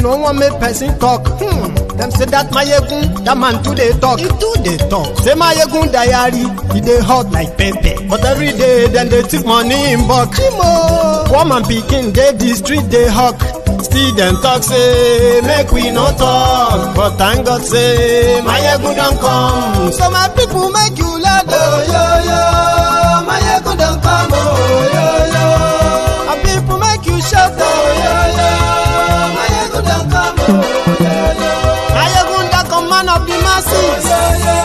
No one make person talk. Them say that Mayegun, that man too they talk. He too they talk. Say Mayegun diary, he dey hot like pepper. But every day then they take money in bulk. Woman pikin dey the street they hawk. Still them talk say make we no talk. But thank God say Mayegun don't come. So my people make you laugh. Oh yo yo, Mayegun don't come. Oh yo yo, and people make you shout. Oh yo yo, Mayegun don't come. Oh yo yo, Mayegun don't come, man of the masses. Oh yo yo,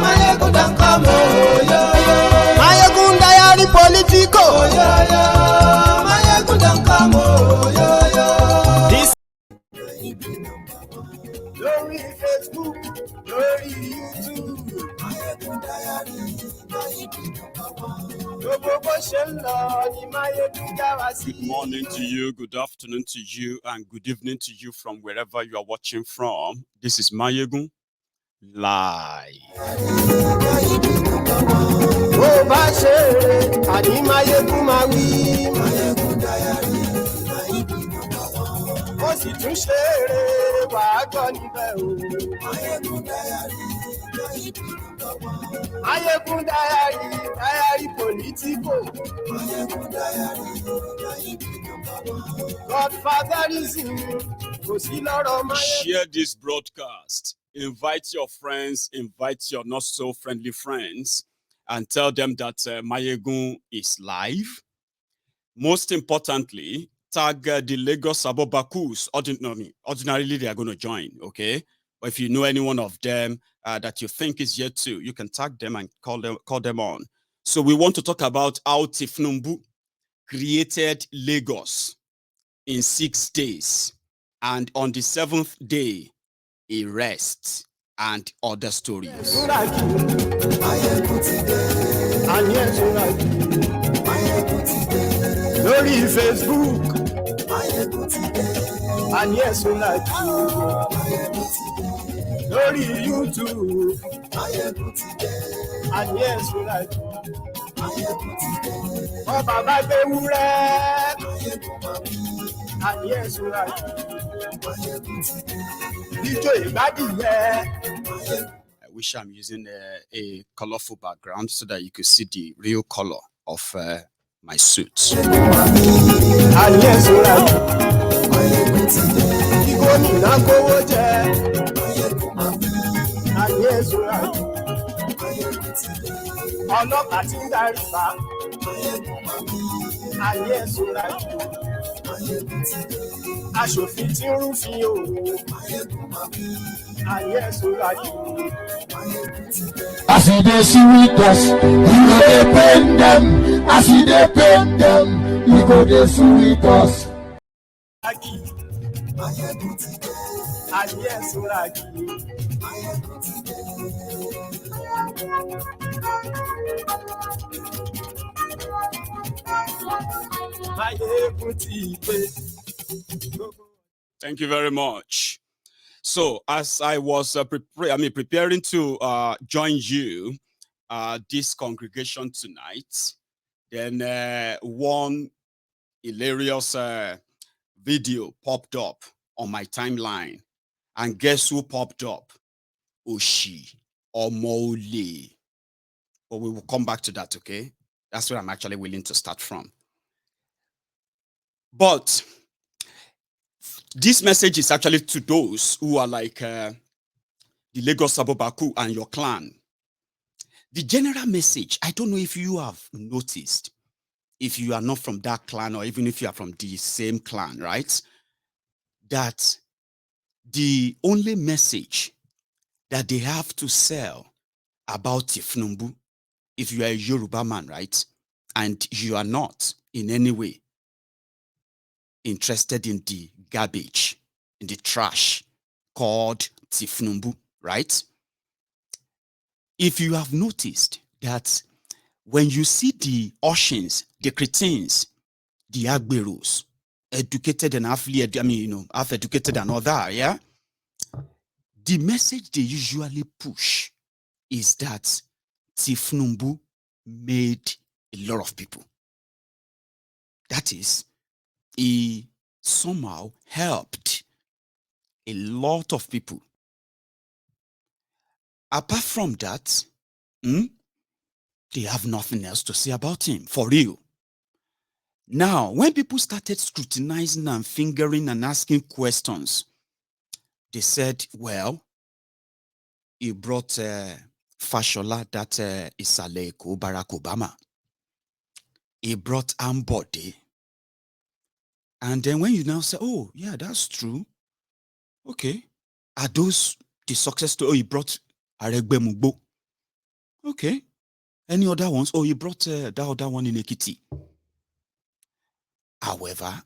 Mayegun don't come. Oh yo yo, Mayegun diary politico. Oh yo yo, Mayegun don't come. Oh yo yo. This lórí Facebook, lórí YouTube, Mayegun diary, gbogbo bó ṣe ń lọ ni Mayegun dá wa sí. Good morning to you, good afternoon to you, and good evening to you from wherever you are watching from. This is Mayegun Live. Bó bá ṣe eré, àní Mayegun máa wí. Mayegun diary, ó sì tún ṣe eré, wàá gbọ́ níbẹ̀ o. Mayegun diary, Mayegun diary, diary politico. Mayegun diary, Godfatherism, kò sí lọ́rọ̀ Mayegun. Share this broadcast. Invite your friends, invite your not so friendly friends, and tell them that Mayegun is live. Most importantly, tag the Lagos Abobakus. Ordinarily, they are going to join, okay? But if you know any one of them that you think is yet to, you can tag them and call them on. So we want to talk about how Tinubu created Lagos in 6 days. And on the 7th day, he rests and other stories. Lórí Facebook, and yes, lórí YouTube, and yes, ọba bá gbé wúrẹ́, and yes, ijó ìgbádìyẹ. I wish I'm using a colorful background so that you could see the real color of my suit. And yes, ìgòmìnà kówó jẹ. And yes, ọlọ́pàá tí ń darí bá. And yes, aṣòfin tí ń rúfin òwò. And yes, as they see with us, we go dey pain them. As they pain them, we go dey see with us. And yes, Thank you very much. So, as I was preparing to join you, this congregation tonight, then one hilarious video popped up on my timeline. And guess who popped up? Oshi or Mole. But we will come back to that, okay? That's where I'm actually willing to start from. But this message is actually to those who are like the Lagos Abobaku and your clan. The general message, I don't know if you have noticed, if you are not from that clan or even if you are from the same clan, right? That the only message that they have to sell about Tinubu, if you are a Yoruba man, right? And you are not in any way interested in the garbage, in the trash called Tinubu, right? If you have noticed that when you see the Oshins, the cretins, the Agberos, educated and half educated and all that, yeah? The message they usually push is that Tinubu made a lot of people. That is, he somehow helped A lot of people. Apart from that, they have nothing else to say about him, for real. Now, when people started scrutinizing and fingering and asking questions, they said, well, he brought Fashola, that Isaleko, Barack Obama. He brought Ambode. And then when you now say, oh, yeah, that's true. Okay. Are those the success story? Oh, he brought Aregbe Mugbo. Okay. Any other ones? Oh, he brought that other one in Ekiti. However,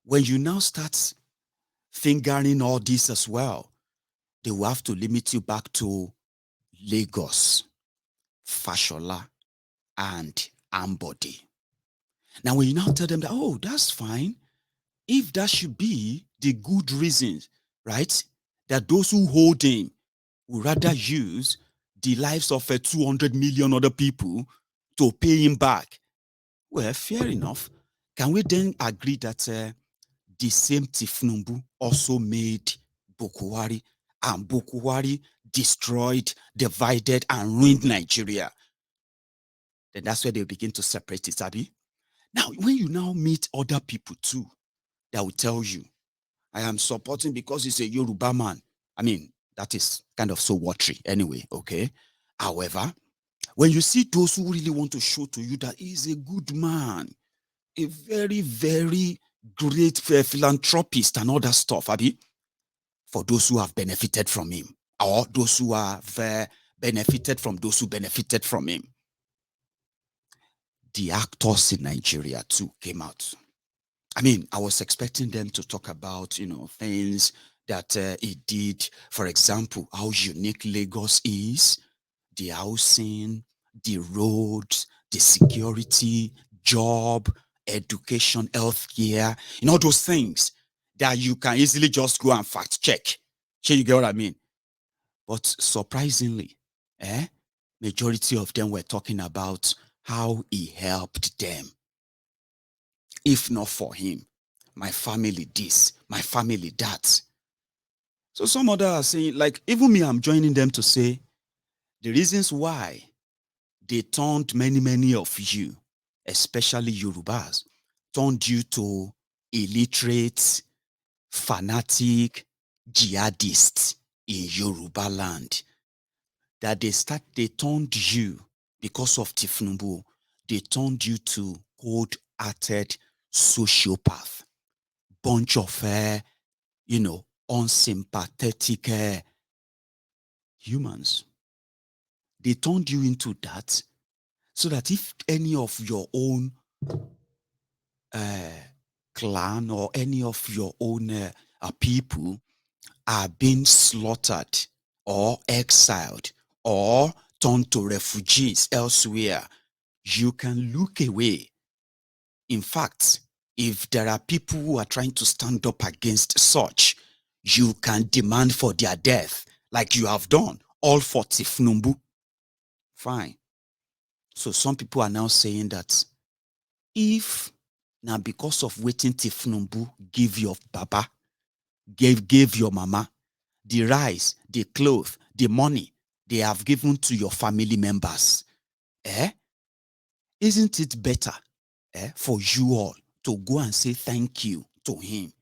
when you now start fingering all this as well, they will have to limit you back to Lagos, Fashola, and Ambode. Now, when you now tell them that, oh, that's fine, if that should be the good reasons, right, that those who hold him would rather use the lives of 200 million other people to pay him back, well, fair enough. Can we then agree that the same Tinubu also made Bokuwari, and Bokuwari destroyed, divided, and ruined Nigeria? Then that's where they begin to separate it, Abi. Now, when you now meet other people too, that will tell you, I am supporting because he's a Yoruba man. I mean, that is kind of so watery anyway, okay? However, when you see those who really want to show to you that he's a good man, a very, very great philanthropist and all that stuff, Abi, for those who have benefited from him, or those who have benefited from those who benefited from him, the actors in Nigeria too came out. I mean, I was expecting them to talk about, things that he did. For example, how unique Lagos is, the housing, the roads, the security, job, education, healthcare, all those things that you can easily just go and fact check. Sure, you get what I mean? But surprisingly, majority of them were talking about how he helped them. If not for him, my family this, my family that. So some others are saying, like, even me, I'm joining them to say the reasons why they turned many of you, especially Yorubas, turned you to illiterate, fanatic, jihadists in Yoruba land. That they turned you, because of Tinubu, they turned you to cold-hearted sociopath, bunch of unsympathetic humans. They turned you into that, so that if any of your own clan or any of your own people are being slaughtered or exiled or turned to refugees elsewhere, you can look away. In fact, if there are people who are trying to stand up against such, you can demand for their death, like you have done, all for Tinubu. Fine. So some people are now saying that if now because of waiting Tinubu give your baba, gave your mama, the rice, the clothes, the money they have given to your family members, isn't it better for you all to go and say thank you to him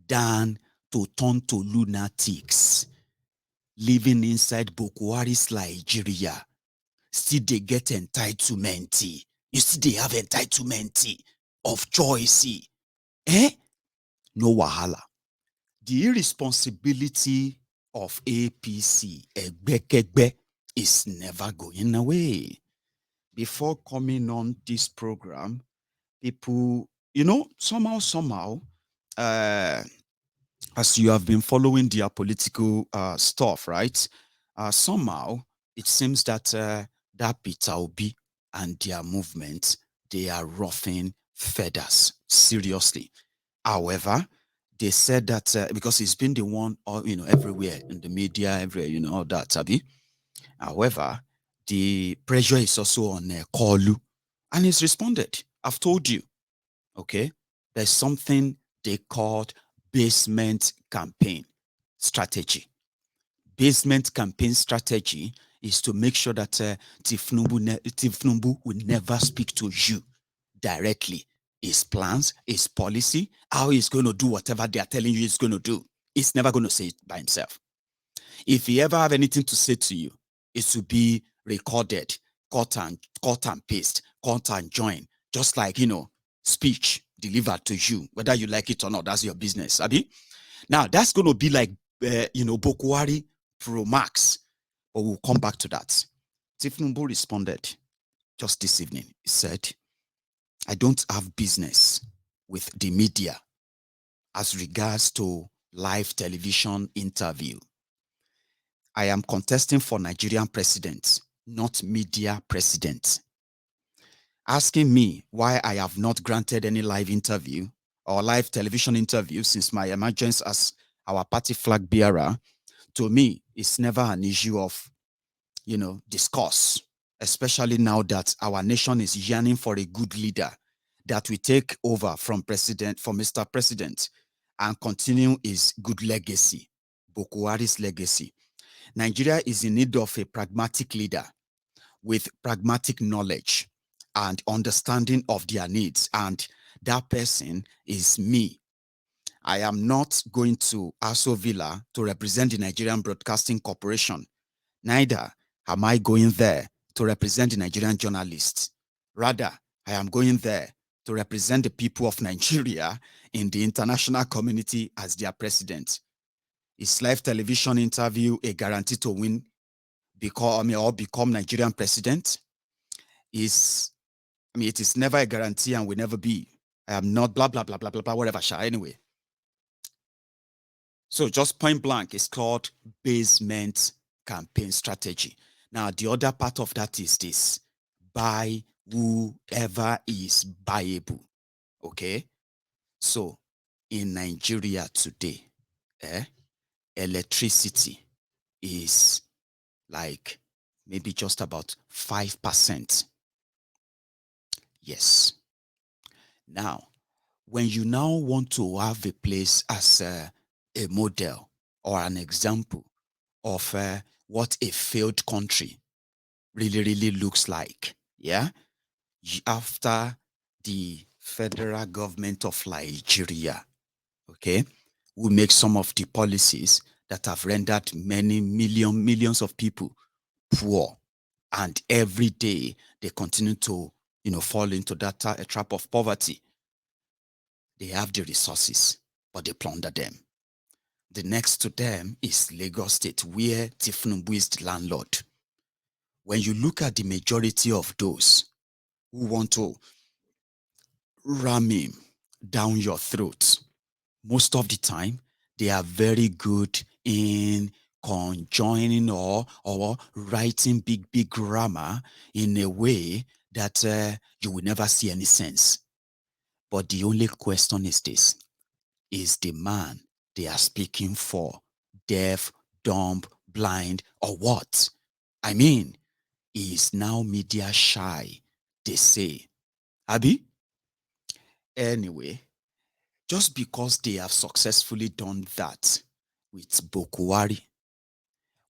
than to turn to lunatics living inside Bokwari's Nigeria? Still they get entitlement. You see, they have entitlement of choice. No wahala. The irresponsibility of APC, Egbekegbe, is never going away. Before coming on this program, people, somehow, as you have been following their political stuff, right? Somehow, it seems that that Peter Obi and their movement, they are ruffling feathers, seriously. However, they said that because he's been the one, everywhere in the media, everywhere, all that, Sabi. However, the pressure is also on Kolu, and he's responded. I've told you, okay? There's something they called basement campaign. strategy. Basement campaign strategy is to make sure that Tinubu will never speak to you directly. His plans, his policy, how he's going to do whatever they are telling you he's going to do. He's never going to say it by himself. If he ever have anything to say to you, it will be recorded, cut and paste, cut and join, just like, speech delivered to you, whether you like it or not. That's your business, Abi. Now, that's going to be like, Bokwari Pro Max, but we'll come back to that. Tinubu responded just this evening. He said, I don't have business with the media as regards to live television interview. I am contesting for Nigerian president, not media president. Asking me why I have not granted any live interview or live television interview since my emergence as our party flag bearer, to me, it's never an issue of, discourse, especially now that our nation is yearning for a good leader that will take over from Mr. President and continue his good legacy, Bokwari's legacy. Nigeria is in need of a pragmatic leader with pragmatic knowledge and understanding of their needs. And that person is me. I am not going to Aso Villa to represent the Nigerian Broadcasting Corporation. Neither am I going there to represent the Nigerian journalists. Rather, I am going there to represent the people of Nigeria in the international community as their president. Is live television interview a guarantee to win or become Nigerian president? It is never a guarantee and will never be. I am not blah, blah, blah, blah, blah, blah, whatever, anyway. So just point blank, it's called basement campaign strategy. Now, the other part of that is this: buy whoever is buyable. Okay? So, in Nigeria today, electricity is like maybe just about 5%. Yes. Now, when you now want to have a place as a model or an example of what a failed country really looks like, yeah, after the federal government of Nigeria, okay, who make some of the policies that have rendered many millions of people poor, and every day they continue to fall into that trap of poverty. They have the resources, but they plunder them. The next to them is Lagos State, where Tinubu is the landlord. When you look at the majority of those who want to ram him down your throat, most of the time, they are very good in conjoining or writing big grammar in a way that you will never see any sense. But the only question is this: is the man they are speaking for deaf, dumb, blind, or what? I mean, he is now media shy, they say. Abi? Anyway, just because they have successfully done that with Bokwari,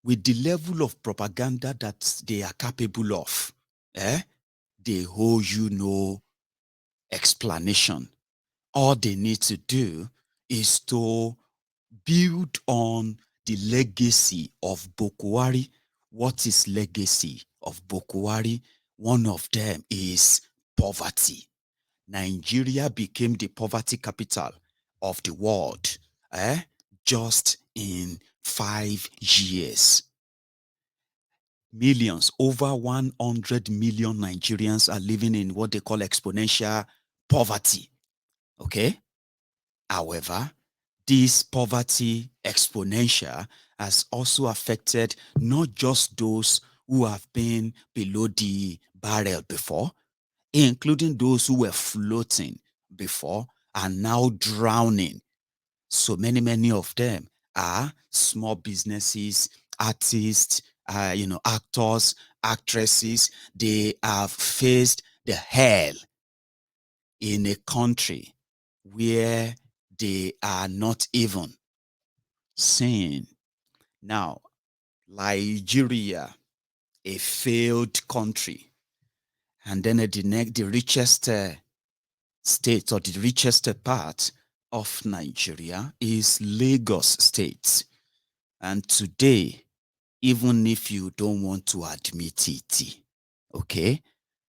with the level of propaganda that they are capable of, they owe you no explanation. All they need to do is to build on the legacy of Bokwari. What is legacy of Bokwari? One of them is poverty. Nigeria became the poverty capital of the world just in 5 years. Millions, over 100 million Nigerians are living in what they call exponential poverty. Okay? However, this poverty exponential has also affected not just those who have been below the barrel before, including those who were floating before and now drowning. So many of them are small businesses, artists, actors, actresses. They have faced the hell in a country where they are not even sin. Now, Nigeria, a failed country, and then the richest state or the richest part of Nigeria is Lagos State. And today, even if you don't want to admit it, okay,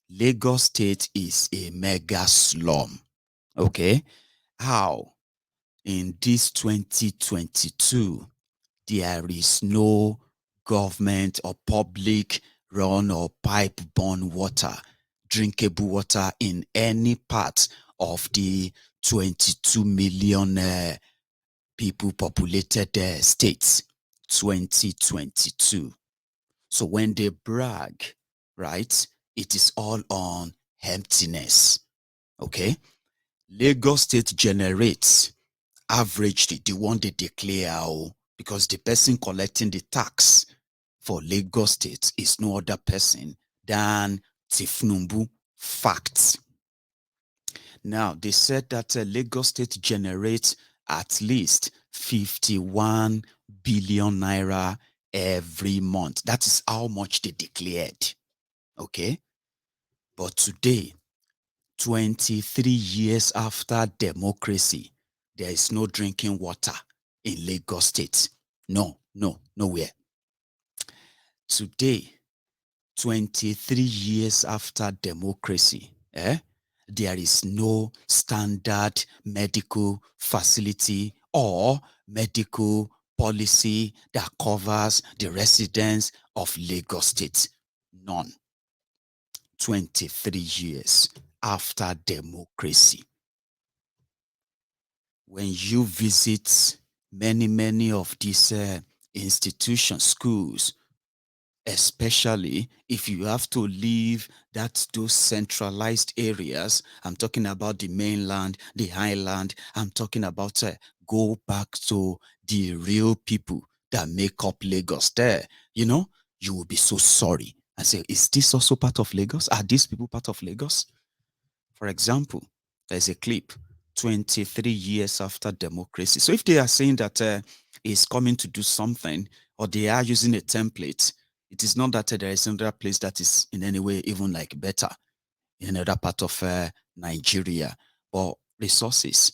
Lagos State is a mega slum. Okay, how in this 2022 there is no government or public run or pipe borne water, drinkable water in any part of the 22 million people populated states 2022. So when they brag, right, it is all on emptiness. Okay, Lagos State generates averagely the one they declare, because the person collecting the tax for Lagos State is no other person than Tinubu. Facts. Now, they said that Lagos State generates at least 51 billion naira every month. That is how much they declared. Okay? But today, 23 years after democracy, there is no drinking water in Lagos State. No, nowhere. Today, 23 years after democracy, there is no standard medical facility or medical policy that covers the residents of Lagos State. None. 23 years after democracy. When you visit many of these institutions, schools, especially if you have to leave those centralized areas, I'm talking about the mainland, the highland, I'm talking about go back to the real people that make up Lagos there, you will be so sorry and say, is this also part of Lagos? Are these people part of Lagos? For example, there's a clip 23 years after democracy. So if they are saying that it's coming to do something, or they are using a template, it is not that there is another place that is in any way even like better in another part of Nigeria, but resources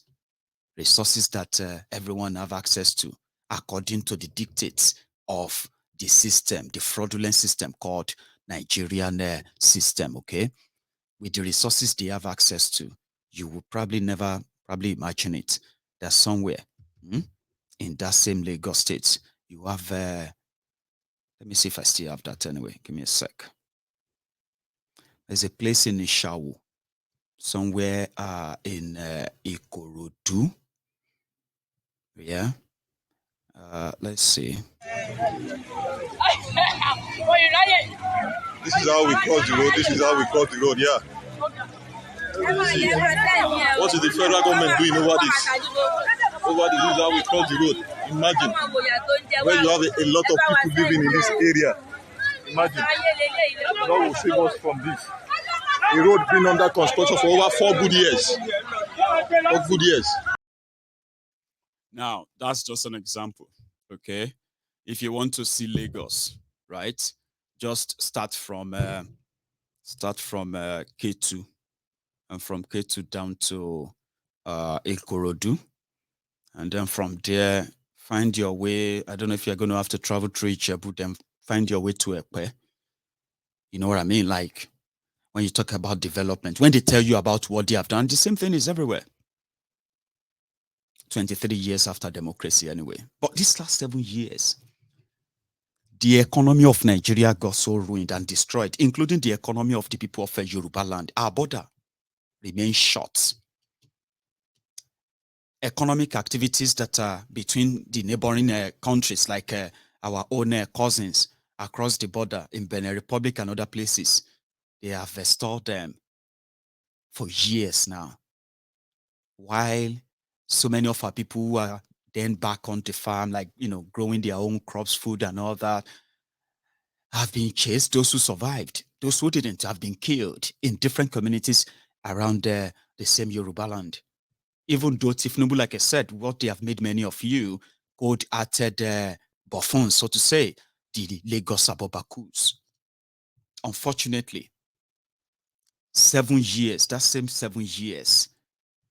that everyone have access to according to the dictates of the system, the fraudulent system called Nigerian system, okay? With the resources they have access to, you will probably never imagine it. That somewhere in that same Lagos State, you have, let me see if I still have that anyway. Give me a sec. There's a place in Ishawu, somewhere in Ikorodu. Yeah. Let's see. This is how we cross the road. This is how we cross the road. Yeah. What is the federal government doing over this? This is how we cross the road. Imagine when you have a lot of people living in this area. Imagine. God will save us from this. The road been under construction for over 4 good years. 4 good years. Now, that's just an example, okay? If you want to see Lagos, right, just start from K2, and from K2 down to Ikorodu, and then from there, find your way. I don't know if you're going to have to travel through Ijebu, then find your way to Ekpe. You know what I mean? Like, when you talk about development, when they tell you about what they have done, the same thing is everywhere. 23 years after democracy anyway. But these last 7 years, the economy of Nigeria got so ruined and destroyed, including the economy of the people of Yoruba land. Our border remains shut. Economic activities that are between the neighboring countries, like our own cousins across the border in Benin Republic and other places, they have restored them for years now. While so many of our people who are then back on the farm, like, growing their own crops, food and all that, have been chased. Those who survived, those who didn't, have been killed in different communities around the same Yoruba land. Even though Tinubu, like I said, what they have made many of you cold-hearted buffoons, so to say, the Lagos Abobakus. Unfortunately, 7 years, that same 7 years,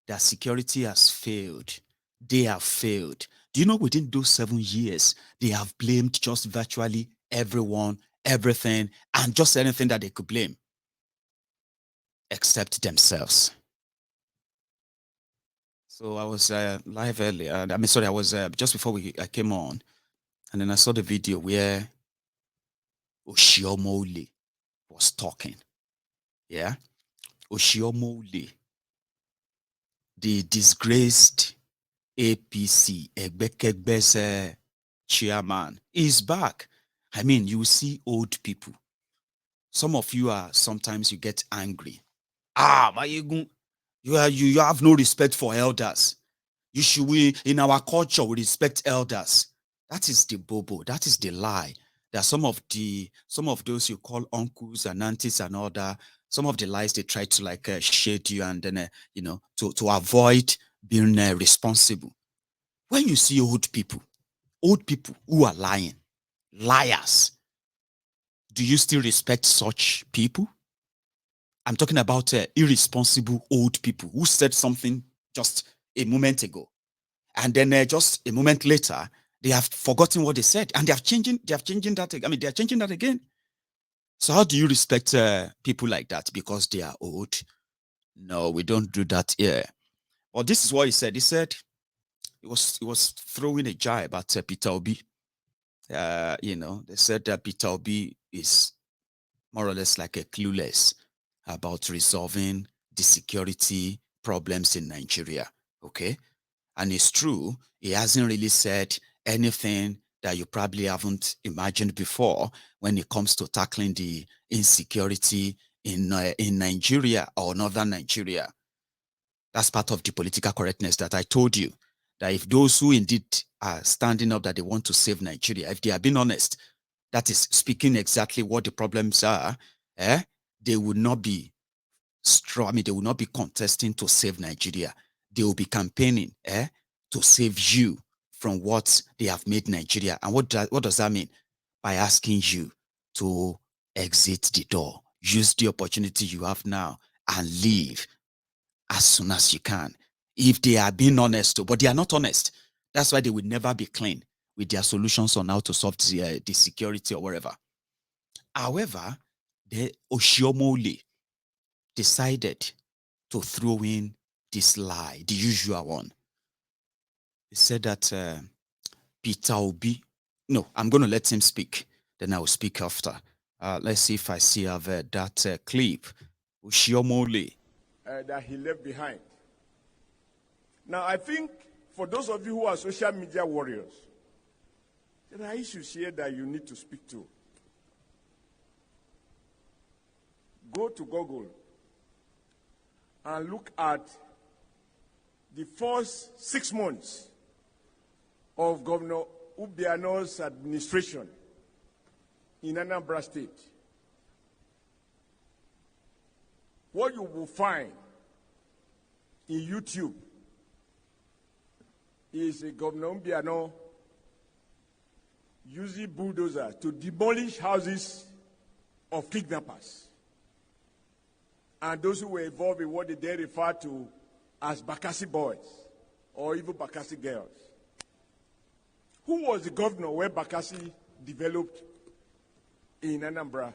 their security has failed. They have failed. Do you know within those 7 years, they have blamed just virtually everyone, everything, and just anything that they could blame, except themselves. So I was live earlier. I mean, sorry, I was just before I came on, and then I saw the video where Oshiomole was talking. Yeah, Oshiomole, the disgraced APC Egbekegbe's chairman, is back. I mean, you see old people. Some of you sometimes you get angry. Mayegun, you have no respect for elders. In our culture, we respect elders. That is the bobo. That is the lie. There are some of those you call uncles and aunties and all that. Some of the lies they try to shade you and then to avoid being responsible. When you see old people who are lying, liars, do you still respect such people? I'm talking about irresponsible old people who said something just a moment ago, and then just a moment later they have forgotten what they said, and they are changing that. I mean, they are changing that again. So how do you respect people like that because they are old? No, we don't do that here. Well, this is what he said. He said he was throwing a jibe at Peter Obi. They said that Peter Obi is more or less like a clueless about resolving the security problems in Nigeria. Okay. And it's true, he hasn't really said anything that you probably haven't imagined before when it comes to tackling the insecurity in Nigeria or northern Nigeria. That's part of the political correctness that I told you, that if those who indeed are standing up that they want to save Nigeria, if they are being honest, that is speaking exactly what the problems are, they would not be strong. I mean, they will not be contesting to save Nigeria. They will be campaigning to save you from what they have made Nigeria. And what does that mean? By asking you to exit the door, use the opportunity you have now and leave as soon as you can. If they are being honest, but they are not honest, that's why they will never be clean with their solutions on how to solve the security or whatever. However, the Oshiomole decided to throw in this lie, the usual one. He said that Peter Obi, no, I'm going to let him speak, then I will speak after. Let's see if I have that clip. Oshiomole. That he left behind. Now, I think for those of you who are social media warriors, there are issues here that you need to speak to. Go to Google and look at the first 6 months of Governor Obiano's administration in Anambra State. What you will find in YouTube is a Governor Obiano using bulldozers to demolish houses of kidnappers and those who were involved in what they refer to as Bakassi boys or even Bakassi girls. Who was the governor where Bakassi developed in Anambra?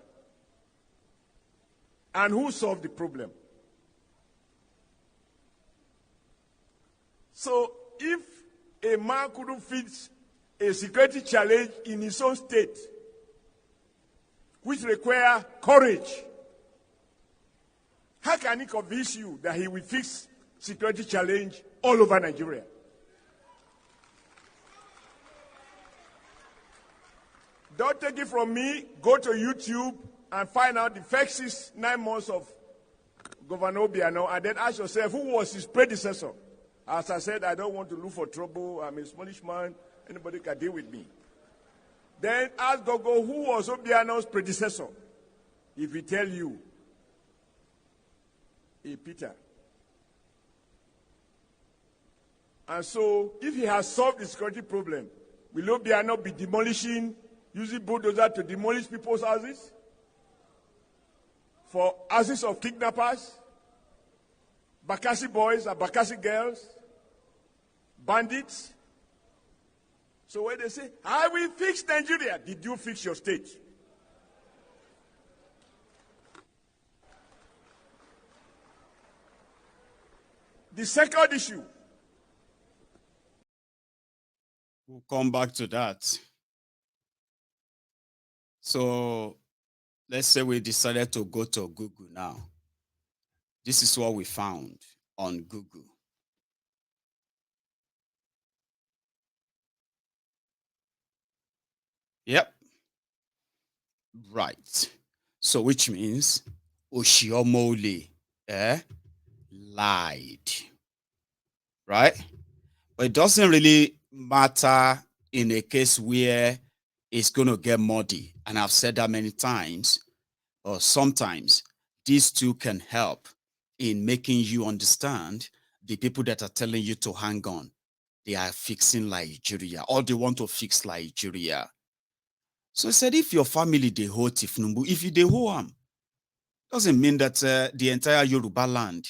And who solved the problem? So if a man couldn't fix a security challenge in his own state, which requires courage, how can he convince you that he will fix security challenge all over Nigeria? Don't take it from me. Go to YouTube and find out the first 9 months of Governor Obiano, and then ask yourself, who was his predecessor? As I said, I don't want to look for trouble. I'm a smallish man. Anybody can deal with me. Then ask Gogo, who was Obiano's predecessor? If he tell you, Peter. And so, if he has solved the security problem, Will Obiano be demolishing, using bulldozer to demolish people's houses? For houses of kidnappers, Bakassi boys and Bakassi girls, bandits? So when they say, I will fix Nigeria, did you fix your state? The second issue. We'll come back to that. So let's say we decided to go to Google now. This is what we found on Google. Yep. Right. So which means Oshiomole lied. Right? But it doesn't really matter in a case where it's going to get muddy. And I've said that many times. Or sometimes these two can help in making you understand the people that are telling you to hang on. They are fixing Nigeria, or they want to fix Nigeria. So I said, if your family, they hold Tinubu, if you they hold him, doesn't mean that the entire Yoruba land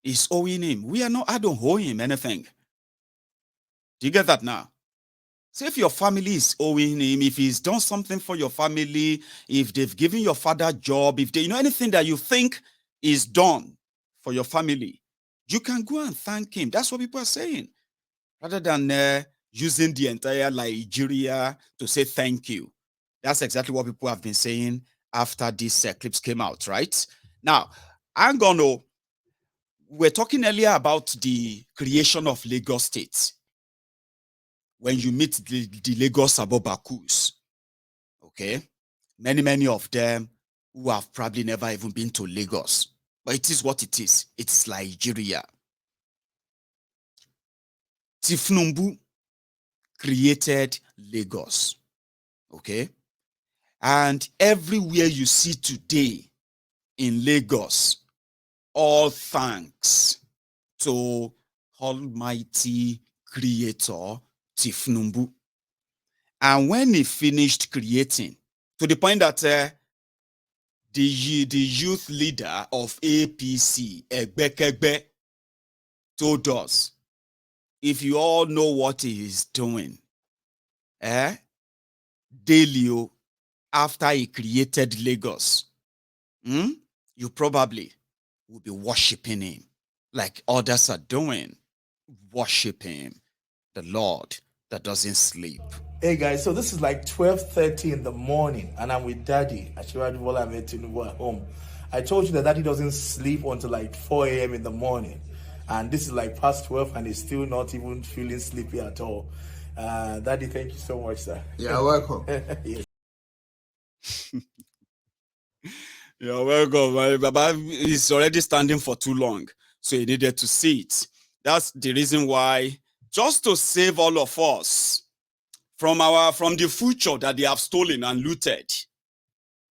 is owing him. I don't owe him anything. Do you get that now? So if your family is owing him, if he's done something for your family, if they've given your father a job, if they, anything that you think is done for your family, you can go and thank him. That's what people are saying. Rather than using the entire Nigeria to say thank you. That's exactly what people have been saying after these clips came out, right? Now, we're talking earlier about the creation of Lagos State. When you meet the Lagos Abobakus, okay? Many of them who have probably never even been to Lagos. But it is what it is. It's Nigeria. Tinubu created Lagos, okay? And everywhere you see today in Lagos, all thanks to Almighty Creator Tinubu. And when he finished creating, to the point that the youth leader of APC, Egbekegbe, told us, if you all know what he is doing, daily, after he created Lagos, you probably will be worshiping him like others are doing. Worship him, the Lord that doesn't sleep. Hey guys, so this is like 12:30 in the morning and I'm with Daddy. While I'm at Tinubu at home. I told you that Daddy doesn't sleep until like 4 a.m. in the morning. And this is like past 12 and he's still not even feeling sleepy at all. Daddy, thank you so much, sir. You're welcome. Yes. You're welcome. My Baba is already standing for too long, so he needed to sit. That's the reason why, just to save all of us from the future that they have stolen and looted,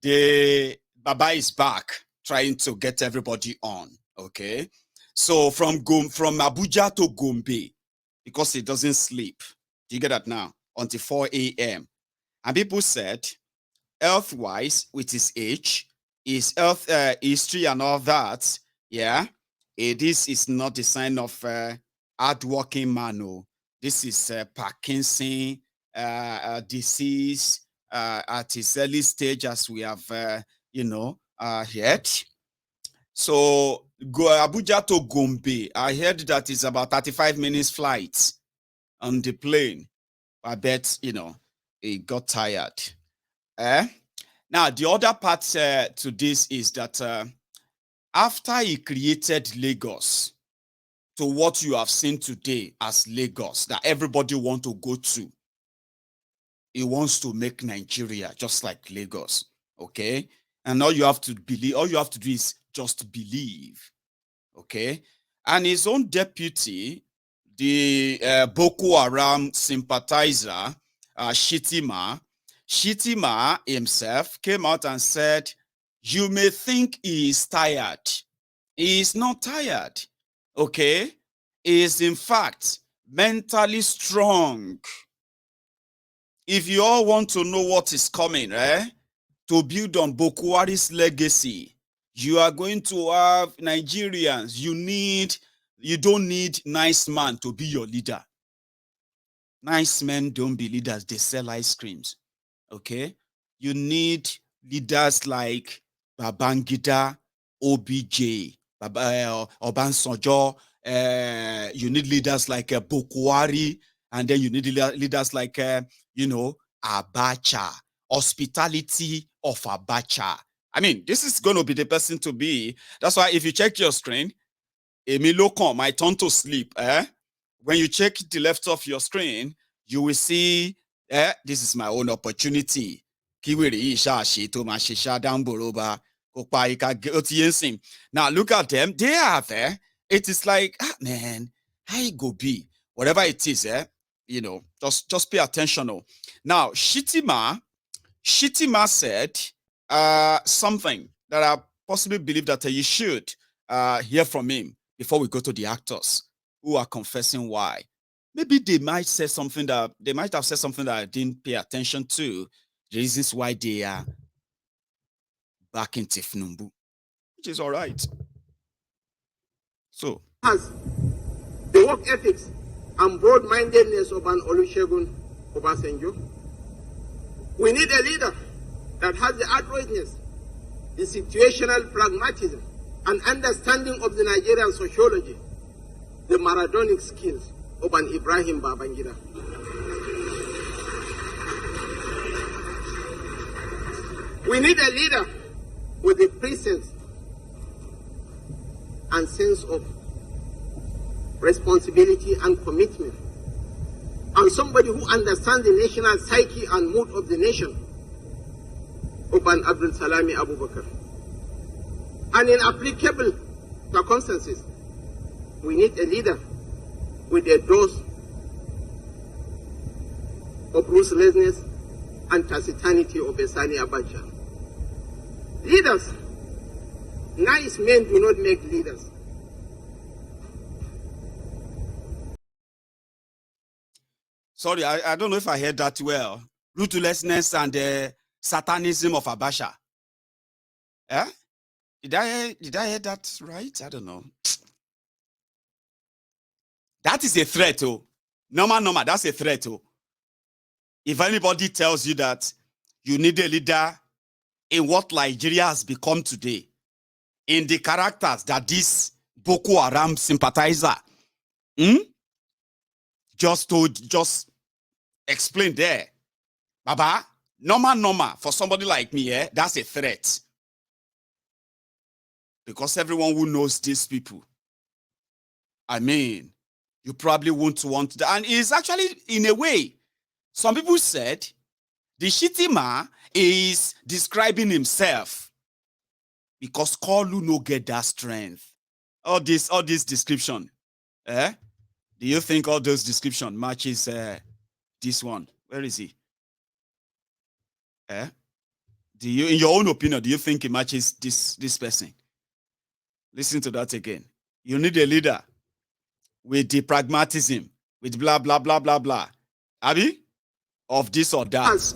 the Baba is back trying to get everybody on. Okay, so from Abuja to Gombe, because he doesn't sleep. Do you get that now? Until 4 a.m. And people said, health-wise, with his age, his health history and all that, yeah, this is not the sign of hard-working man. No. This is Parkinson disease at his early stage, as we have, heard. So go Abuja to Gombe. I heard that it's about 35 minutes flight on the plane. I bet, he got tired. Now, the other part to this is that after he created Lagos to what you have seen today as Lagos, that everybody wants to go to, he wants to make Nigeria just like Lagos, okay? And all you have to do is just believe, okay? And his own deputy, the Boko Haram sympathizer, Shitima himself came out and said, you may think he is tired. He is not tired, okay? He is in fact mentally strong. If you all want to know what is coming, to build on Bokwari's legacy, you are going to have Nigerians. You don't need nice man to be your leader. Nice men don't be leaders. They sell ice creams. Okay? You need leaders like Babangida, OBJ, Obansojo. You need leaders like Bokwari, and then you need leaders like, Abacha, hospitality of Abacha. I mean, this is going to be the person to be. That's why if you check your screen, Emilokon, my turn to sleep. When you check the left of your screen, you will see, this is my own opportunity. Now look at them. They are there. It is like, man, how you go be? Whatever it is, just pay attention. Now, Shitima said something that I possibly believe that you should hear from him before we go to the actors who are confessing why. Maybe they might have said something that I didn't pay attention to. The reasons why they are back in Tifnumbu, which is all right. So, has the work ethics and broad-mindedness of an Olusegun Obasanjo. We need a leader that has the adroitness, the situational pragmatism, and understanding of the Nigerian sociology, the Maradonic skills of an Ibrahim Babangida. We need a leader with a presence and sense of responsibility and commitment, and somebody who understands the national psyche and mood of the nation, Oban Abdul Salami Abu Bakr. And in applicable circumstances, we need a leader with a dose of ruthlessness and taciturnity of Sani Abacha. Leaders, nice men do not make leaders. Sorry, I don't know if I heard that well. Ruthlessness and satanism of Abacha. Yeah? Did I hear that right? I don't know. That is a threat, oh. Normal, that's a threat, oh. If anybody tells you that you need a leader in what Nigeria has become today, in the characters that this Boko Haram sympathizer just explain there. Baba, normal, for somebody like me, that's a threat. Because everyone who knows these people, I mean, you probably won't want that. And it's actually, in a way, some people said the Shitima is describing himself because Kolu no get that strength. All this description. Do you think all those description matches this one? Where is he? Do you, in your own opinion, do you think it matches this person? Listen to that again. You need a leader with the pragmatism, with blah, blah, blah, blah, blah. Abi? Of this or that. As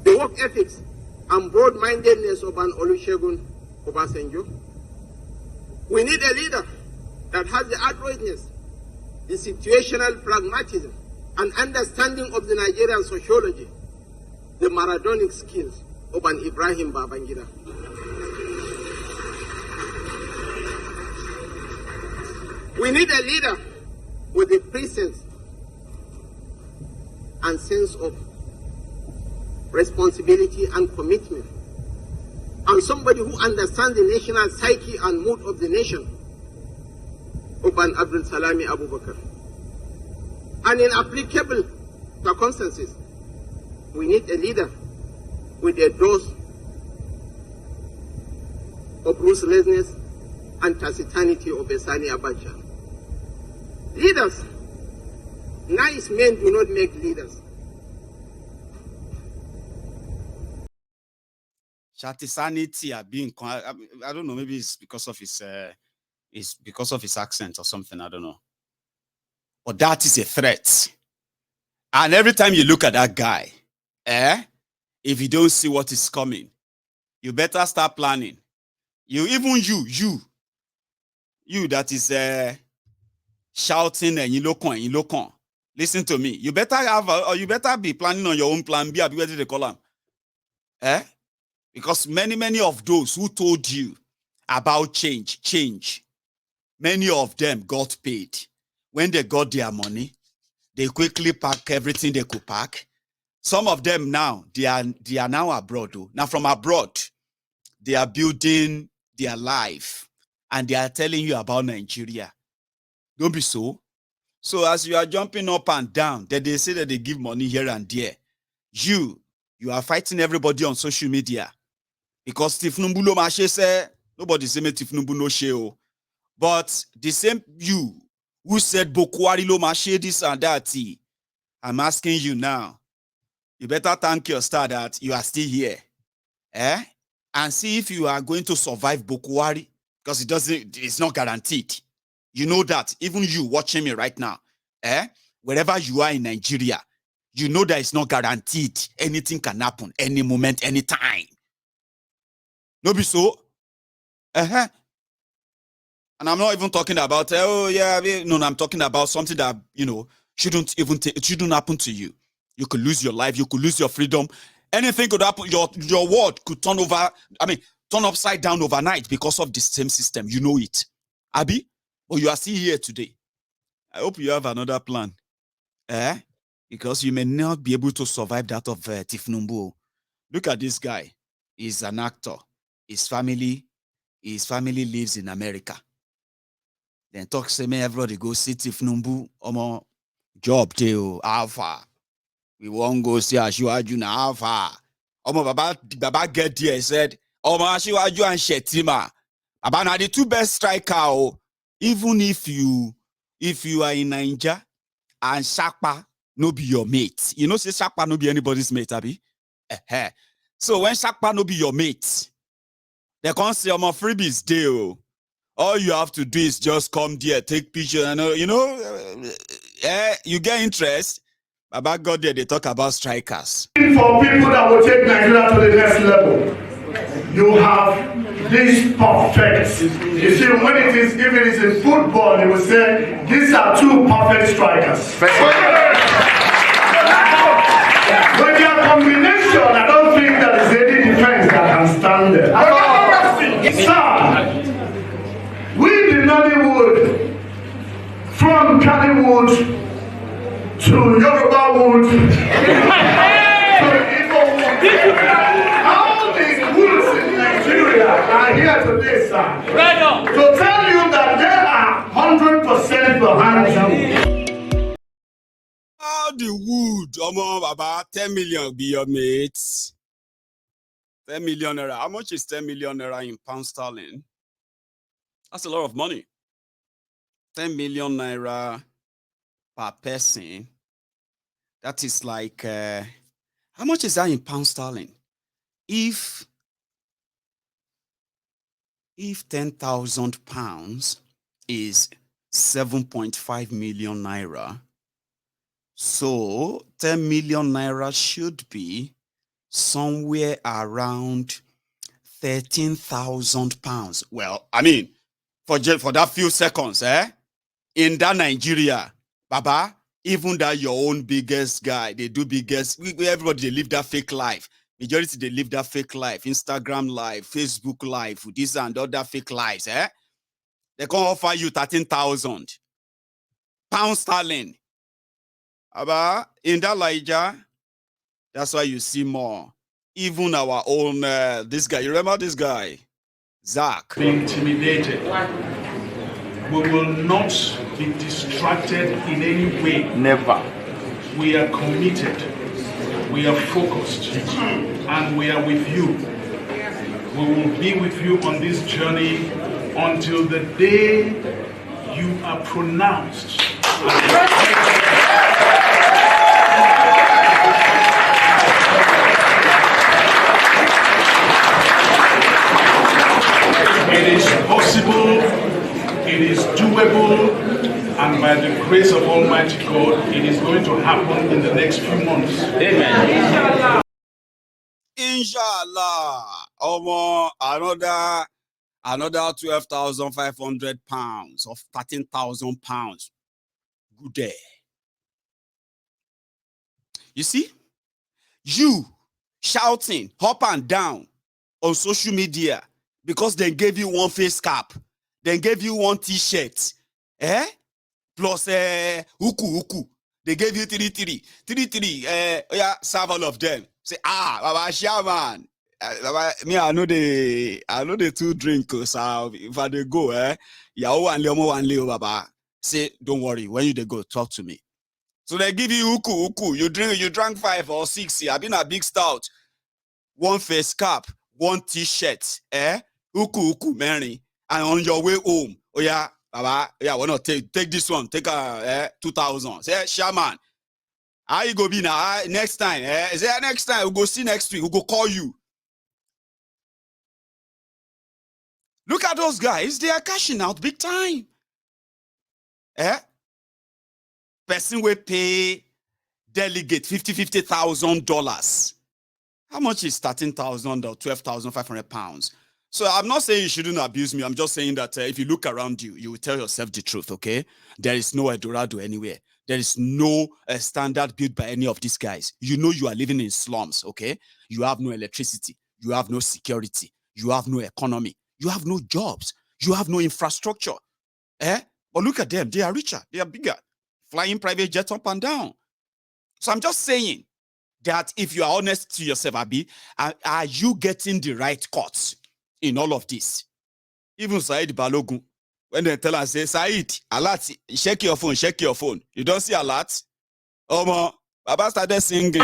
the work ethics and broad-mindedness of an Olusegun Obasanjo. We need a leader that has the adroitness, the situational pragmatism, and understanding of the Nigerian sociology, the Maradonic skills of an Ibrahim Babangida. We need a leader with a presence and sense of responsibility and commitment, and somebody who understands the national psyche and mood of the nation, Oban Abdul Salami Abu Bakr. And in applicable circumstances, we need a leader with a dose of ruthlessness and taciturnity of Sani Abacha. Leaders, nice men do not make leaders. Shatisanity I don't know, maybe it's because of his accent or something, I don't know. But that is a threat. And every time you look at that guy, if you don't see what is coming, you better start planning. You that is shouting and you look on. Listen to me. You better have or you better be planning on your own plan B. Where did they call them? Because many of those who told you about change, many of them got paid. When they got their money, they quickly pack everything they could pack. Some of them now, they are now abroad. Though. Now from abroad, they are building their life and they are telling you about Nigeria. Don't be so. So as you are jumping up and down, then they say that they give money here and there. You are fighting everybody on social media. Because Tinubu lo mashe say, nobody say me Tinubu no sheo. But the same you who said Bokwari lo mashe this and that, I'm asking you now. You better thank your star that you are still here. And see if you are going to survive Bokwari. Because it's not guaranteed. You know that. Even you watching me right now. Wherever you are in Nigeria, you know that it's not guaranteed. Anything can happen any moment, any time. No be so? And I'm not even talking about, I'm talking about something that, shouldn't happen to you. You could lose your life. You could lose your freedom. Anything could happen. Your world could turn upside down overnight because of the same system. You know it. Abi? But you are still here today. I hope you have another plan. Because you may not be able to survive that of Tinubu. Look at this guy. He's an actor. His family lives in America. Then talk say me everybody go see Tinubu. Omo job too. Alpha. We won't go see Asiwaju na Alpha. Omo Baba get there. He said, Omo Asiwaju and Shetima. Baba na the two best striker. Even if you are in Nigeria and Shakpa no be your mate. You know, say Shakpa no be anybody's mate, Abi. So when Shakpa no be your mate, they can't say I'm a freebies deal. All you have to do is just come there, take picture, and you get interest. Baba got there, they talk about strikers. For people that will take Nigeria to the next level, you have this perfect. You see, when it is, if it is in football, they will say these are two perfect strikers. With their combination, I don't think there is any defense that can stand there. Sir, we the Nollywood, from Kannywood to Yoruba Wood to Igbo Wood, all these woods in Nigeria are here today, sir, to tell you that they are 100% behind you. All the wood, about 10 million be your mates. 10 million naira. How much is 10 million naira in pound sterling? That's a lot of money. 10 million naira per person. That is like, how much is that in pound sterling? If 10,000 pounds is 7.5 million naira, so 10 million naira should be somewhere around 13,000 pounds. Well, I mean, for that few seconds, in that Nigeria, Baba, even that your own biggest guy, they do biggest, everybody, they live that fake life. Majority, they live that fake life. Instagram life, Facebook life, this and other fake lives, They can offer you 13,000 pounds sterling. Baba, in that Elijah, that's why you see more. Even our own, this guy, you remember this guy? Zach. Be intimidated. We will not be distracted in any way. Never. We are committed. We are focused. And we are with you. We will be with you on this journey until the day you are pronounced. It is possible, it is doable, and by the grace of Almighty God, it is going to happen in the next few months. Amen. Inshallah. Another 12,500 pounds of 13,000 pounds. Good day. You see? You shouting up and down on social media because they gave you one face cap, they gave you one t-shirt, plus huku. They gave you 3. Yeah, serve all of them. Say, Baba Shaman. Me, I know the 2 drink, so if I they go, Yao and Leomo and Leo Baba. Say, don't worry, when you they go, talk to me. So they give you huku. You drank 5 or 6. I've been a big stout. One face cap, one t-shirt, huku, Mary. And on your way home, oh yeah, Baba, yeah, why not take this one, take 2,000. Say, Shaman, how you go be now? Next time, is there next time? We'll go see next week, we'll go call you. Look at those guys, they are cashing out big time. Person will pay delegate $50,000. How much is 13,000 or 12,500 pounds? So I'm not saying you shouldn't abuse me. I'm just saying that if you look around you, you will tell yourself the truth, okay? There is no Eldorado anywhere. There is no standard built by any of these guys. You know you are living in slums, okay? You have no electricity. You have no security. You have no economy. You have no jobs. You have no infrastructure. But look at them. They are richer. They are bigger. Flying private jets up and down. So I'm just saying that if you are honest to yourself, Abi, are you getting the right cuts in all of this? Even Said Balogun, when they tell us, say, Said, alert, check your phone. You don't see alert? Baba started singing.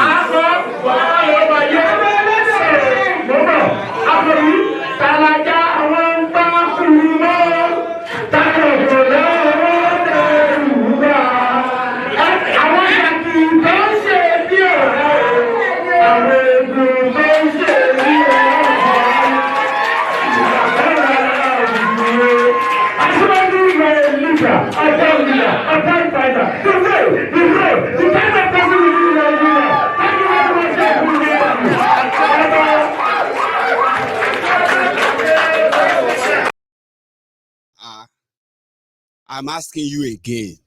I'm asking you again.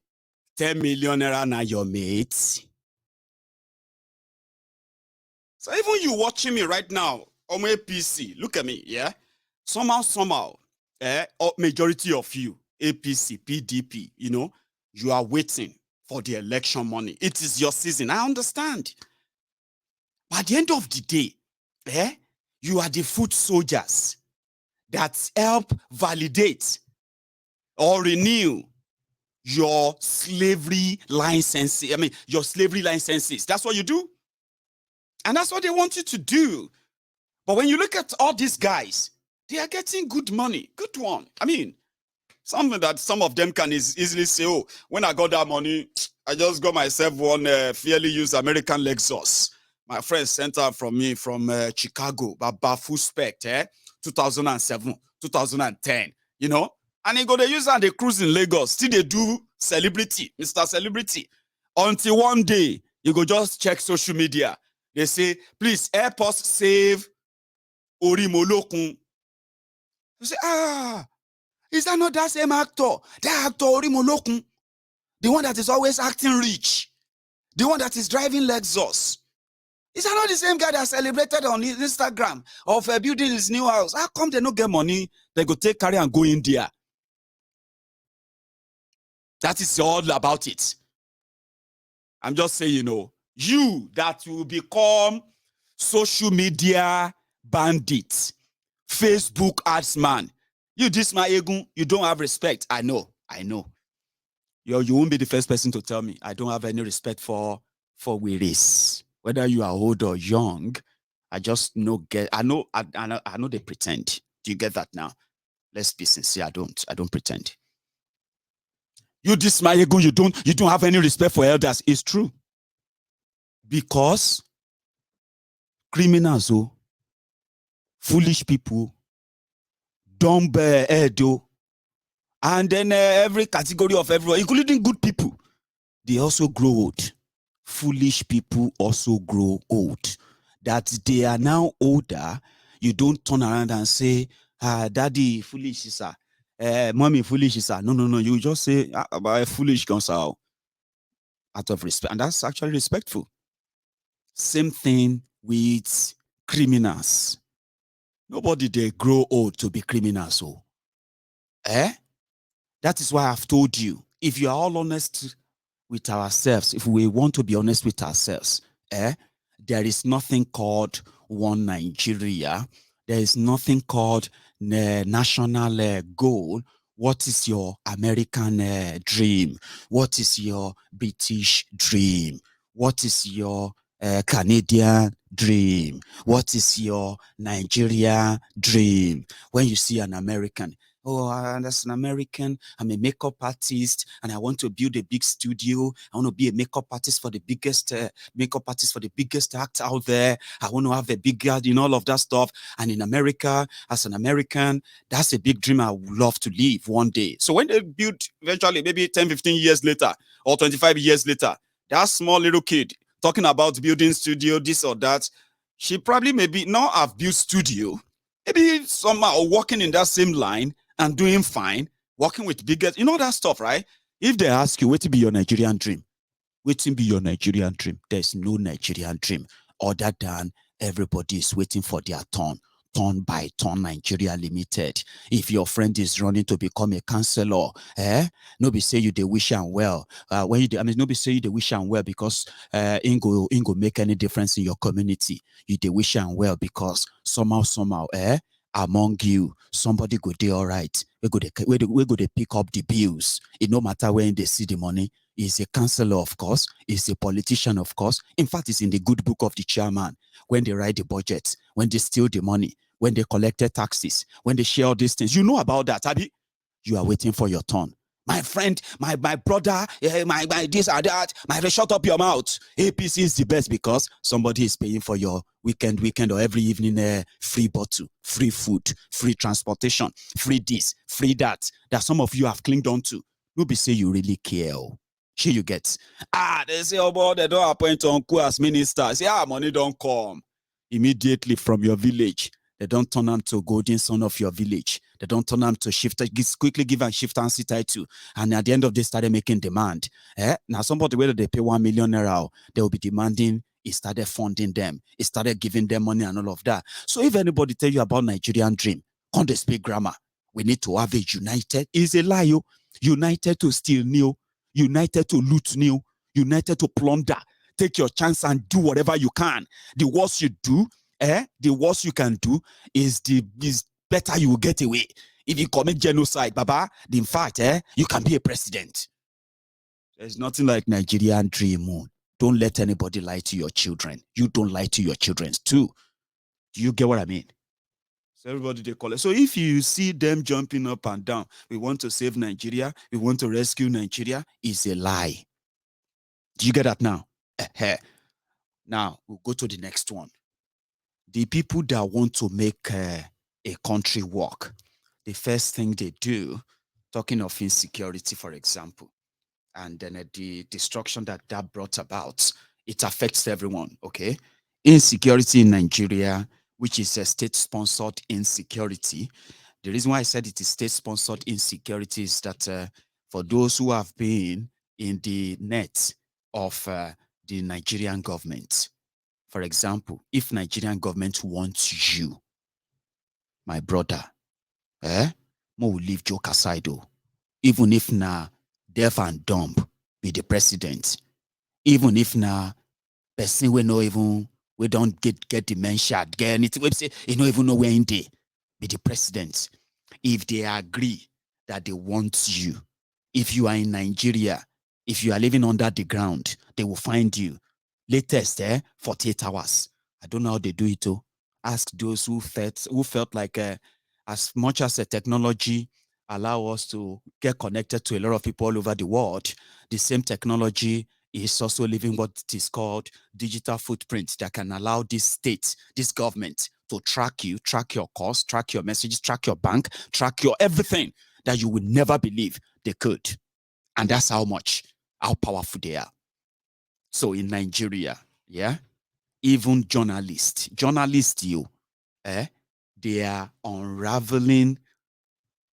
10 million naira na your mates. So even you watching me right now on my PC, look at me, yeah? Somehow, majority of you, APC, PDP, you are waiting for the election money. It is your season. I understand. But at the end of the day, you are the foot soldiers that help validate or renew your slavery licenses. Your slavery licenses. That's what you do. And that's what they want you to do. But when you look at all these guys, they are getting good money. Good one. Something that some of them can easily say, oh, when I got that money, I just got myself one fairly used American Lexus. My friend sent out from me from Chicago, Baba full spec, 2007, 2010, And he go to use and they cruise in Lagos. Still they do celebrity, Mr. Celebrity. Until one day, you go just check social media. They say, please help us save Orimolokun. You say, is that not that same actor? That actor Orimolokun. The one that is always acting rich. The one that is driving Lexus. Is that not the same guy that celebrated on his Instagram of building his new house? How come they don't get money? They go take carry and go India. That is all about it. I'm just saying, you that will become social media bandits, Facebook ads man. You this my egun, you don't have respect. I know. You won't be the first person to tell me I don't have any respect for wearies. Whether you are old or young, I just know I know they pretend. Do you get that now? Let's be sincere. I don't pretend. You this my egun, you don't have any respect for elders. It's true. Because criminals, foolish people, dumb and then every category of everyone, including good people, they also grow old. Foolish people also grow old. That they are now older, you don't turn around and say, daddy foolish, sir. Mommy foolish, sir. No. You just say, foolish, Gonzalo. Out of respect. And that's actually respectful. Same thing with criminals. Nobody they grow old to be criminals. So, that is why I've told you, if you are all honest with ourselves, if we want to be honest with ourselves, there is nothing called one Nigeria. There is nothing called national goal. What is your American dream? What is your British dream? What is your Canadian dream? What is your Nigeria dream? When you see an American, oh, that's an American. I'm a makeup artist, and I want to build a big studio. I want to be a makeup artist for the biggest act out there. I want to have a big garden, all of that stuff. And in America, as an American, that's a big dream I would love to live one day. So when they build, eventually, maybe 10, 15 years later, or 25 years later, that small little kid talking about building studio, this or that, she probably maybe not have built studio, maybe somehow working in that same line and doing fine, working with bigger, that stuff, right? If they ask you, what will be your Nigerian dream? What will be your Nigerian dream? There's no Nigerian dream other than everybody is waiting for their turn by turn Nigeria Limited. If your friend is running to become a counselor, no be say you they wish and well. No be say you they wish and well because ain't go make any difference in your community. You they wish and well because somehow, among you, somebody go do all right. We go to pick up the bills. It no matter when they see the money. Is a counselor, of course, is a politician, of course. In fact, it's in the good book of the chairman. When they write the budget, when they steal the money, when they collected taxes, when they share all these things. You know about that, Abby. You are waiting for your turn. My friend, my brother, my this or that, shut up your mouth. APC is the best because somebody is paying for your weekend or every evening free bottle, free food, free transportation, free this, free that some of you have clinged on to. No be say you really care. Here you get. They say, oh boy, they don't appoint uncle as minister. Say, money don't come. Immediately from your village. They don't turn on to golden son of your village. They don't turn on to shifter, quickly give and shift and title. And at the end of this, started making demand. Now somebody, whether they pay 1 million naira, they will be demanding. He started funding them. He started giving them money and all of that. So if anybody tell you about Nigerian dream, can't they speak grammar? We need to have a united. Is a lie. United to steal new. United to loot new, united to plunder. Take your chance and do whatever you can. The worst you do, the worst you can do is better you will get away. If you commit genocide, Baba, in fact, you can be a president. There's nothing like Nigerian dream. Don't let anybody lie to your children. You don't lie to your children too. Do you get what I mean? So everybody they call it. So if you see them jumping up and down, we want to save Nigeria, we want to rescue Nigeria, is a lie. Do you get that now? Now we'll go to the next one. The people that want to make a country work, the first thing they do, talking of insecurity, for example, and then the destruction that brought about, it affects everyone. Okay, insecurity in Nigeria, which is a state-sponsored insecurity. The reason why I said it is state-sponsored insecurity is that for those who have been in the net of the Nigerian government, for example, if Nigerian government wants you, my brother, mo will leave joke aside though. Even if na deaf and dumb be the president, even if na person we don't get dementia, get anything. We say you don't even know where in they be the president. If they agree that they want you, if you are in Nigeria, if you are living under the ground, they will find you. Latest, 48 hours. I don't know how they do it. Ask those who felt like as much as the technology allow us to get connected to a lot of people all over the world, the same technology is also leaving what is called digital footprint that can allow this state, this government to track you, track your calls, track your messages, track your bank, track your everything that you would never believe they could. And that's how much. how powerful they are. So in Nigeria, yeah, even journalists, they are unraveling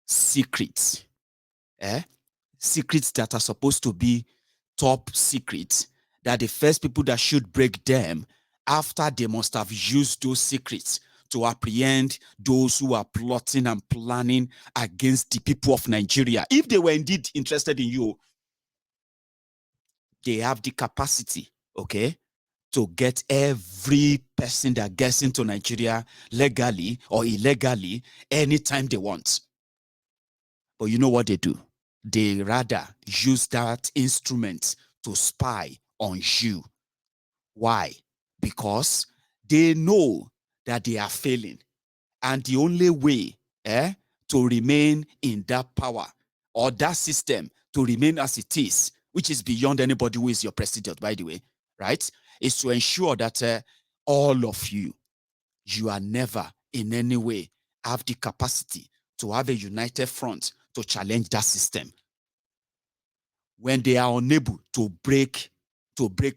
secrets, secrets that are supposed to be top secrets, that the first people that should break them after they must have used those secrets to apprehend those who are plotting and planning against the people of Nigeria. If they were indeed interested in you, they have the capacity, okay, to get every person that gets into Nigeria legally or illegally anytime they want. But you know what they do? They rather use that instrument to spy on you. Why? Because they know that they are failing. And the only way to remain in that power or that system to remain as it is, which is beyond anybody who is your president, by the way, right, is to ensure that all of you are never in any way have the capacity to have a united front to challenge that system. When they are unable to break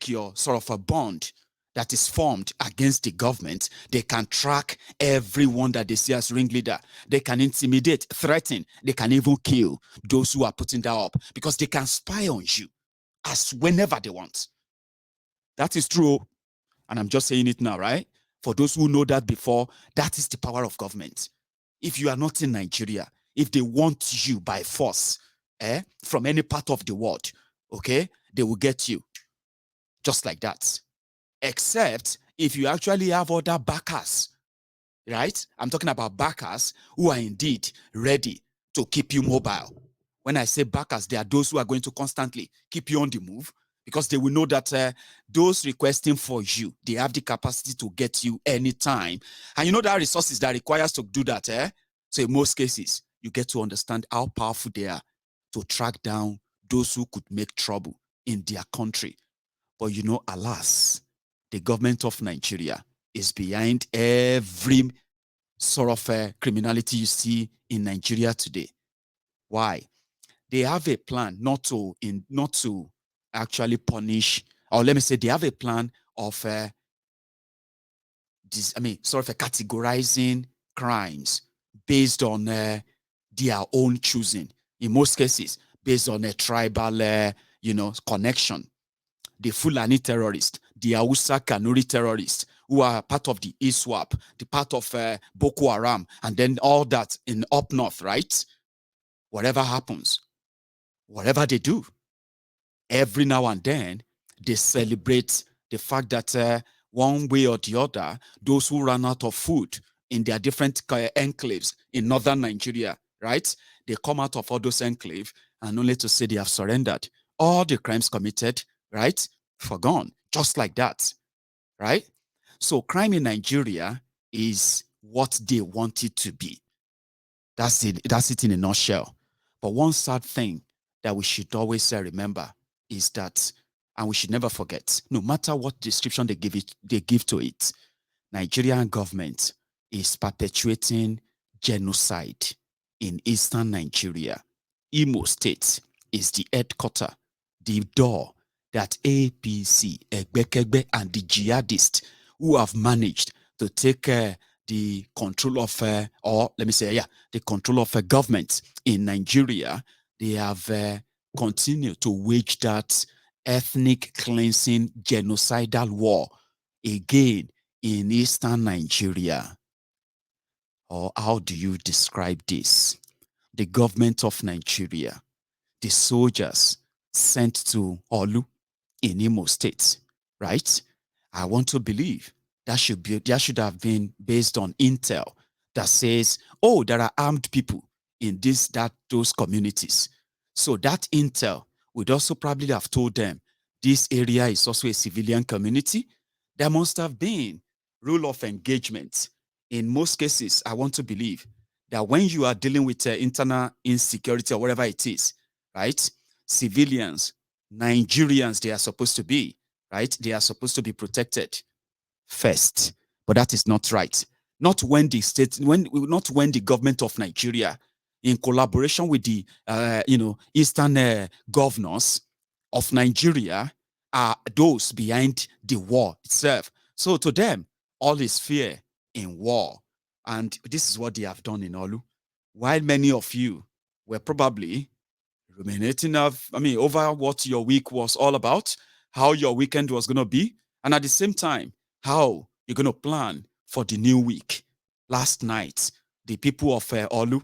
your sort of a bond that is formed against the government, they can track everyone that they see as ringleader. They can intimidate, threaten, they can even kill those who are putting that up because they can spy on you as whenever they want. That is true. And I'm just saying it now, right? For those who know that before, that is the power of government. If you are not in Nigeria, if they want you by force, from any part of the world, okay, they will get you. Just like that. Except if you actually have other backers, right? I'm talking about backers who are indeed ready to keep you mobile. When I say backers, they are those who are going to constantly keep you on the move because they will know that those requesting for you, they have the capacity to get you anytime. And you know that resources that requires to do that, So in most cases, you get to understand how powerful they are to track down those who could make trouble in their country. But you know, alas, the government of Nigeria is behind every sort of criminality you see in Nigeria today. Why? They have a plan not to actually punish, or let me say, they have a plan of categorizing crimes based on their own choosing. In most cases, based on a tribal, connection. The Fulani terrorists, the Hausa Kanuri terrorists, who are part of the ISWAP, the part of Boko Haram, and then all that in up north, right? Whatever happens, whatever they do, every now and then, they celebrate the fact that one way or the other, those who run out of food in their different enclaves in northern Nigeria, right? They come out of all those enclaves and only to say they have surrendered. All the crimes committed, right? Forgone, just like that, right? So crime in Nigeria is what they want it to be. That's it in a nutshell. But one sad thing that we should always remember is that, and we should never forget, no matter what description they give to it, Nigerian government is perpetuating genocide in eastern Nigeria. Imo State is the headquarters, the door that APC, Egbekegbe, and the jihadists who have managed to take the control of, the control of a government in Nigeria, they have continued to wage that ethnic cleansing genocidal war again in eastern Nigeria. Or how do you describe this? The government of Nigeria, the soldiers sent to Olu in Imo State, right? I want to believe that should have been based on intel that says, oh, there are armed people in those communities. So that intel would also probably have told them this area is also a civilian community. There must have been rule of engagement. In most cases, I want to believe that when you are dealing with internal insecurity or whatever it is, right? Civilians, Nigerians, they are supposed to be, right? They are supposed to be protected first. But that is not right. Not when the government of Nigeria, in collaboration with the eastern governors, of Nigeria are those behind the war itself. So to them, all is fear in war. And this is what they have done in Olu. While many of you were probably ruminating over what your week was all about, how your weekend was going to be, and at the same time, how you're going to plan for the new week. Last night, the people of Olu,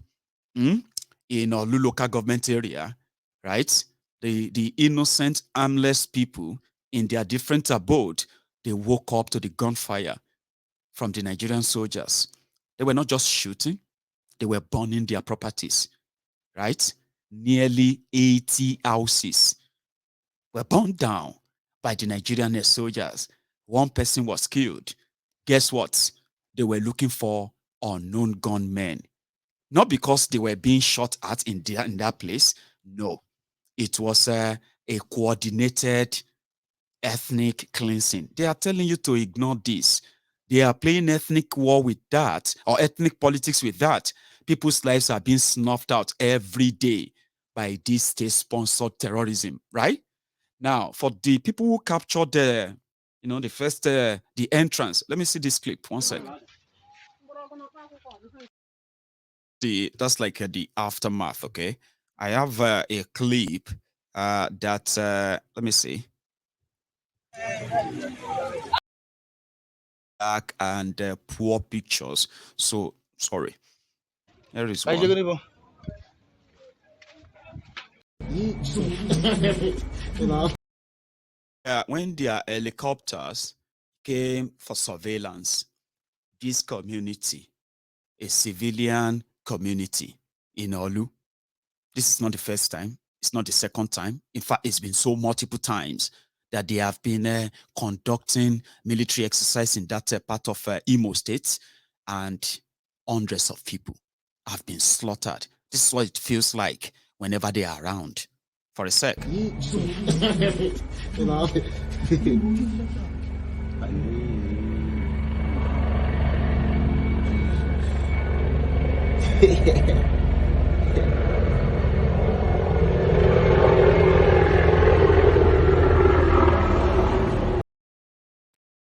in Olu local government area, right? The innocent, armless people in their different abode, they woke up to the gunfire from the Nigerian soldiers. They were not just shooting, they were burning their properties, right? Nearly 80 houses were burned down by the Nigerian soldiers. One person was killed. Guess what? They were looking for unknown gunmen. Not because they were being shot at in that place. No. It was a coordinated ethnic cleansing. They are telling you to ignore this. They are playing ethnic war with that, or ethnic politics with that. People's lives are being snuffed out every day by this state-sponsored terrorism, right? Now, for the people who captured the first, the entrance, let me see this clip. One second. That's like the aftermath, okay? I have a clip that, let me see. Dark and poor pictures. So, sorry. There is one. When their helicopters came for surveillance, this community, a civilian community in Olu, this is not the first time. It's not the second time. In fact, it's been so multiple times that they have been conducting military exercise in that part of Imo State, and hundreds of people have been slaughtered. This is what it feels like whenever they are around. For a sec.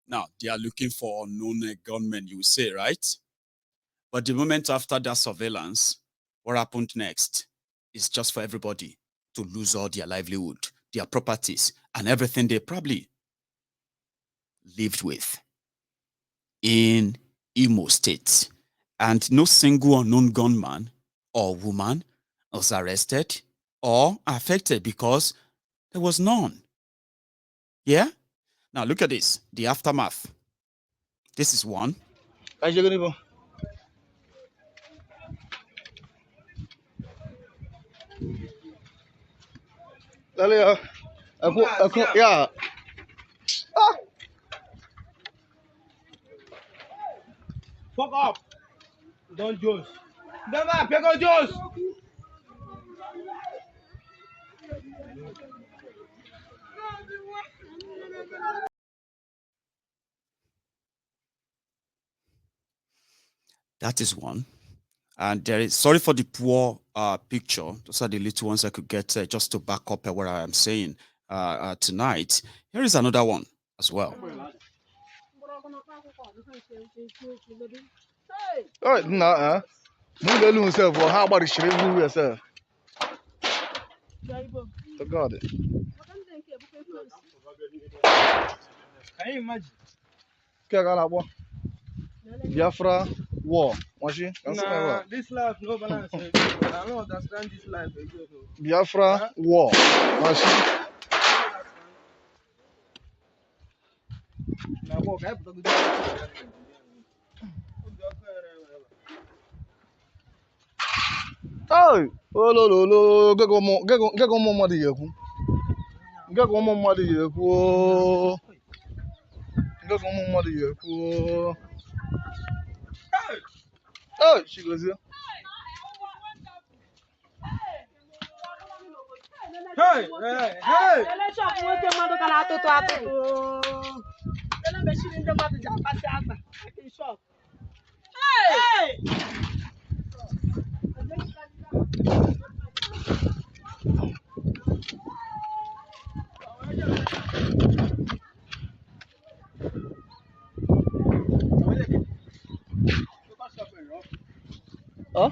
Now, they are looking for unknown gunmen, you say, right? But the moment after that surveillance, what happened next is just for everybody to lose all their livelihood, their properties, and everything they probably lived with in Imo State. And no single unknown gunman or woman was arrested or affected because there was none. Yeah? Now look at this, the aftermath. This is one. Yeah. Fuck up. Don't juice. Never pick on juice. That is one. And there is, sorry for the poor picture. Those are the little ones I could get just to back up what I am saying tonight. Here is another one as well. Oh, no. Move the loon self. How about the shit? Move yourself. I got it. Can you imagine? Biafra war. Nah, this life no balance. I don't understand this life. Biafra war. Oh, lo, get go more money here. Get go more money here. Get go more money here. Oh, she goes here. Hey, hey, hey! Huh?